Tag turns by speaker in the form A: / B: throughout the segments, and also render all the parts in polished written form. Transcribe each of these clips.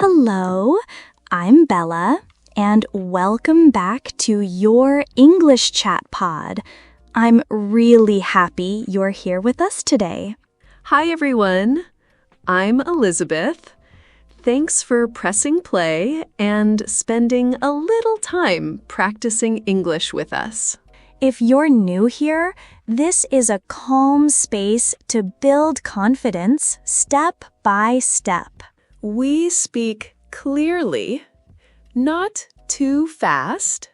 A: Hello, I'm Bella, and welcome back to your English Chat Pod. I'm really happy you're here with us today.
B: Hi, everyone. I'm Elizabeth. Thanks for pressing play and spending a little time practicing English with us.
A: If you're new here, this is a calm space to build confidence step by step.
B: We speak clearly, not too fast,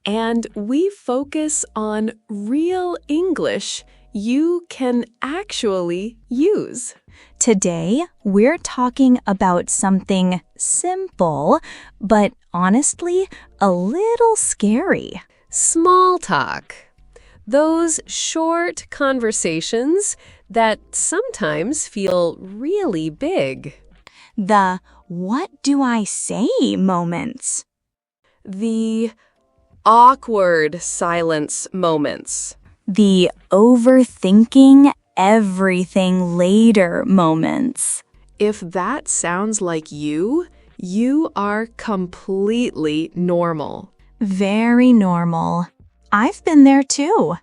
B: and we focus on real English you can actually use.
A: Today, we're talking about something simple, but honestly, a little scary.
B: Small talk. Those short conversations that sometimes feel really big.
A: The "what do I say" moments.
B: The awkward silence moments.
A: The overthinking everything later moments.
B: If that sounds like you are completely normal.
A: Very normal. I've been there too.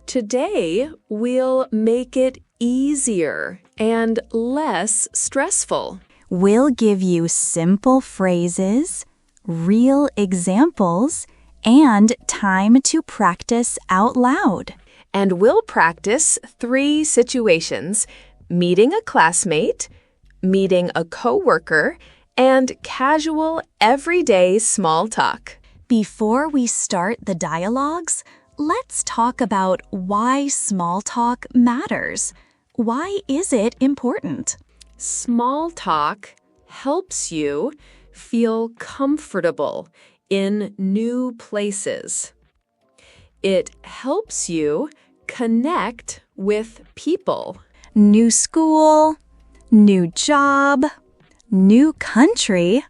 B: Today, we'll make it easier and less stressful.
A: We'll give you simple phrases, real examples, and time to practice out loud.
B: And we'll practice 3 situations: meeting a classmate, meeting a coworker, and casual everyday small talk.
A: Before we start the dialogues, let's talk about why small talk matters. Why is it important?
B: Small talk helps you feel comfortable in new places. It helps you connect with people.
A: New school, new job, new country.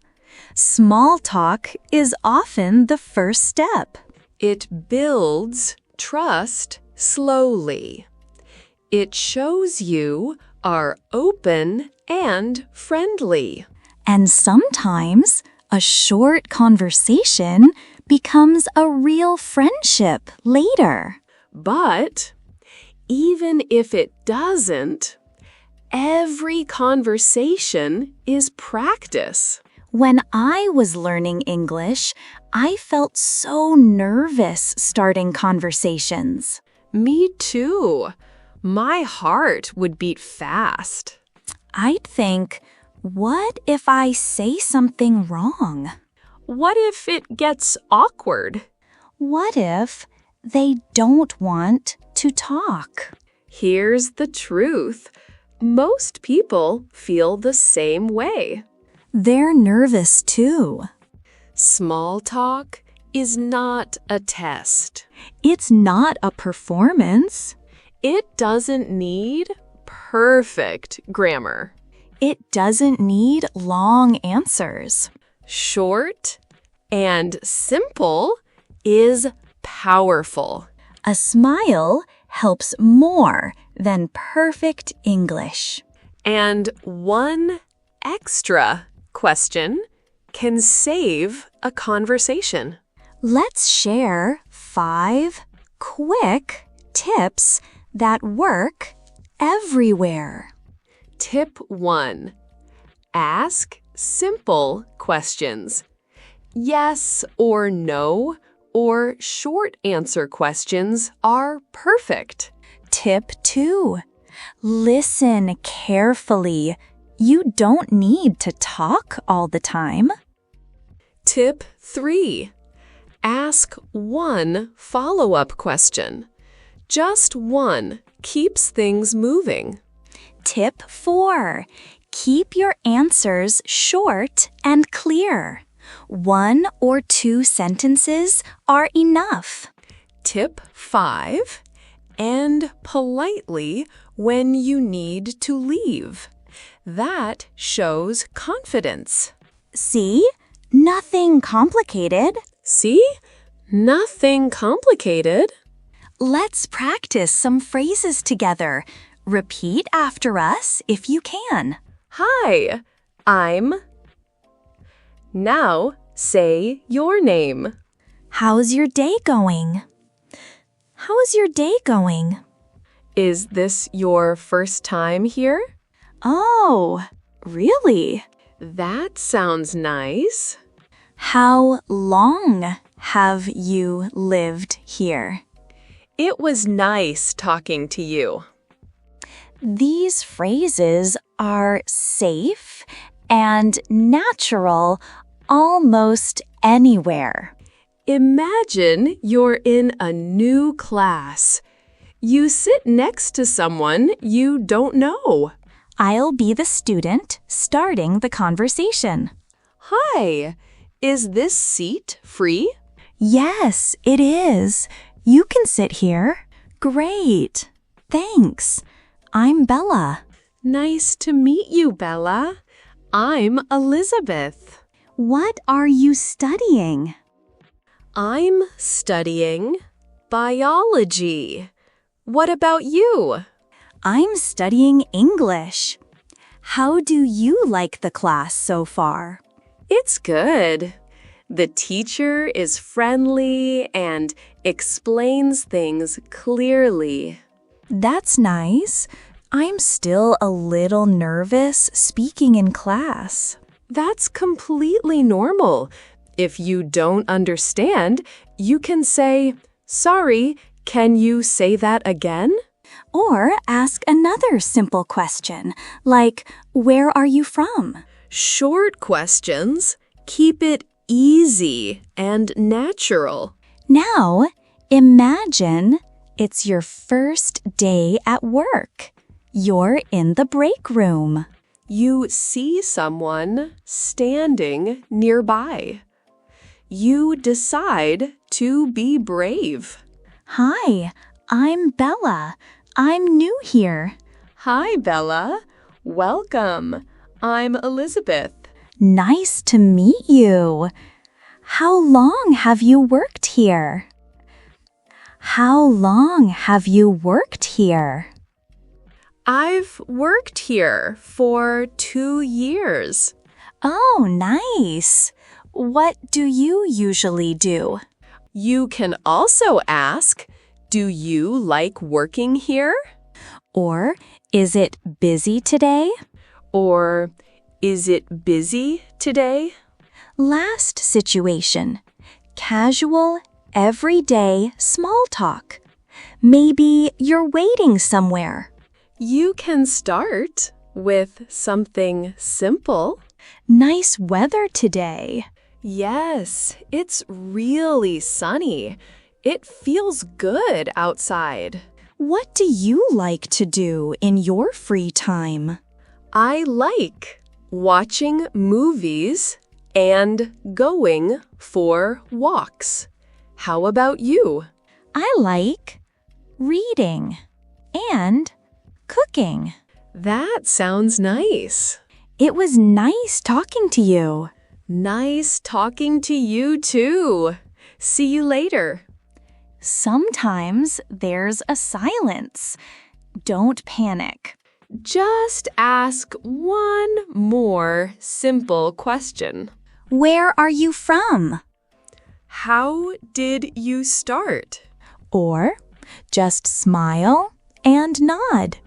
A: Small talk is often the first step.
B: It builds trust slowly. It shows you are open and friendly.
A: And sometimes a short conversation becomes a real friendship later.
B: But even if it doesn't, every conversation is practice.
A: When I was learning English, I felt so nervous starting conversations.
B: Me too. My heart would beat fast.
A: I'd think, what if I say something wrong?
B: What if it gets awkward?
A: What if they don't want to talk?
B: Here's the truth. Most people feel the same way.
A: They're nervous too.
B: Small talk is not a test.
A: It's not a performance.
B: It doesn't need perfect grammar.
A: It doesn't need long answers.
B: Short and simple is powerful.
A: A smile helps more than perfect English.
B: And one extra question can save a conversation.
A: Let's share 5 quick tips that work everywhere.
B: Tip 1. Ask simple questions. Yes or no or short answer questions are perfect.
A: Tip 2. Listen carefully. You don't need to talk all the time.
B: Tip 3. Ask one follow-up question. Just one keeps things moving.
A: Tip 4. Keep your answers short and clear. 1 or 2 sentences are enough.
B: Tip 5. End politely when you need to leave. That shows confidence.
A: See? Nothing complicated.
B: See? Nothing complicated.
A: Let's practice some phrases together. Repeat after us if you can.
B: Hi, I'm Now, say your name.
A: How's your day going? How's your day going?
B: Is this your first time here?
A: Oh, really?
B: That sounds nice.
A: How long have you lived here?
B: It was nice talking to you.
A: These phrases are safe and natural almost anywhere.
B: Imagine you're in a new class. You sit next to someone you don't know.
A: I'll be the student starting the conversation.
B: Hi, is this seat free?
A: Yes, it is. You can sit here. Great. Thanks. I'm Bella.
B: Nice to meet you, Bella. I'm Elizabeth.
A: What are you studying?
B: I'm studying biology. What about you?
A: I'm studying English. How do you like the class so far?
B: It's good. The teacher is friendly and explains things clearly.
A: That's nice. I'm still a little nervous speaking in class.
B: That's completely normal. If you don't understand, you can say, "Sorry, can you say that again?"
A: Or ask another simple question, like, where are you from?
B: Short questions keep it easy and natural.
A: Now, imagine it's your first day at work. You're in the break room.
B: You see someone standing nearby. You decide to be brave.
A: Hi, I'm Bella. I'm new here.
B: Hi, Bella. Welcome. I'm Elizabeth.
A: Nice to meet you. How long have you worked here? How long have you worked here?
B: I've worked here for 2 years.
A: Oh, nice. What do you usually do?
B: You can also ask, do you like working here?
A: Or, is it busy today?
B: Or, is it busy today?
A: Last situation. Casual, everyday small talk. Maybe you're waiting somewhere.
B: You can start with something simple.
A: Nice weather today.
B: Yes, it's really sunny. It feels good outside.
A: What do you like to do in your free time?
B: I like watching movies and going for walks. How about you?
A: I like reading and cooking.
B: That sounds nice.
A: It was nice talking to you.
B: Nice talking to you too. See you later.
A: Sometimes there's a silence. Don't panic.
B: Just ask one more simple question.
A: Where are you from?
B: How did you start?
A: Or just smile and nod.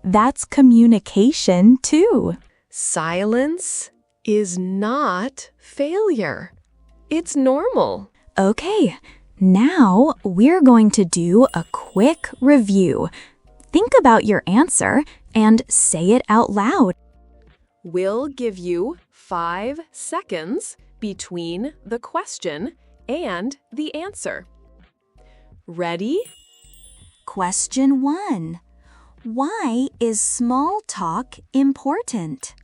A: That's communication too.
B: Silence is not failure. It's normal.
A: Okay, now we're going to do a quick review. Think about your answer and say it out loud.
B: We'll give you 5 seconds between the question and the answer. Ready?
A: Question 1. Why is small talk important?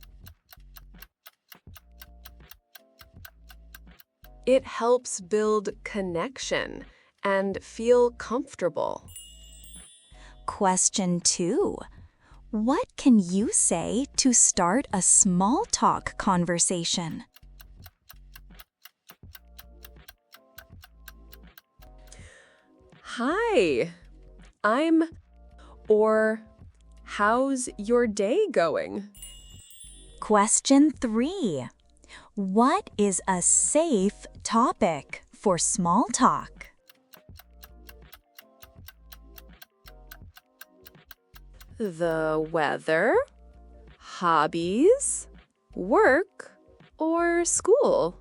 B: It helps build connection and feel comfortable.
A: Question 2. What can you say to start a small talk conversation?
B: Hi, or how's your day going?
A: Question 3. What is a safe topic for small talk?
B: The weather, hobbies, work, or school?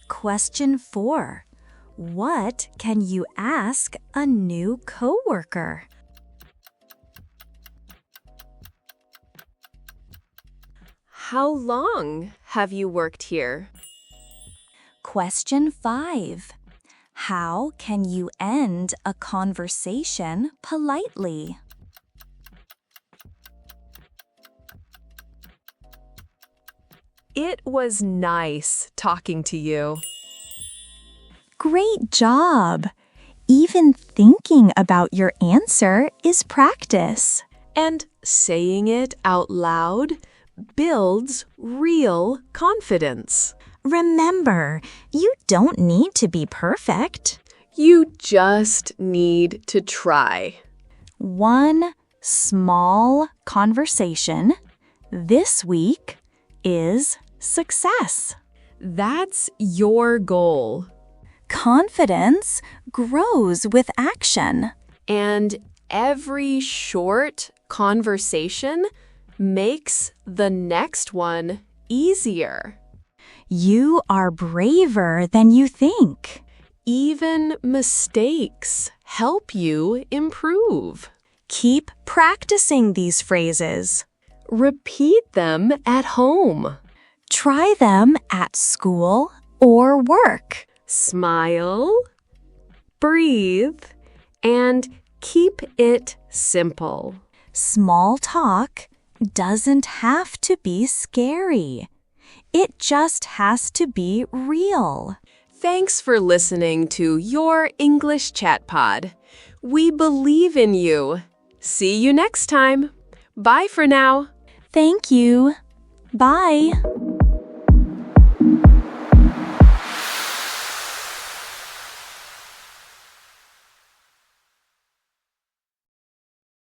A: Question 4. What can you ask a new coworker?
B: How long have you worked here?
A: Question 5. How can you end a conversation politely?
B: It was nice talking to you.
A: Great job! Even thinking about your answer is practice.
B: And saying it out loud builds real confidence.
A: Remember, you don't need to be perfect.
B: You just need to try.
A: One small conversation this week is success.
B: That's your goal.
A: Confidence grows with action.
B: And every short conversation makes the next one easier.
A: You are braver than you think.
B: Even mistakes help you improve.
A: Keep practicing these phrases.
B: Repeat them at home.
A: Try them at school or work.
B: Smile, breathe, and keep it simple.
A: Small talk doesn't have to be scary. It just has to be real.
B: Thanks for listening to Your English Chat Pod. We believe in you. See you next time. Bye for now.
A: Thank you. Bye.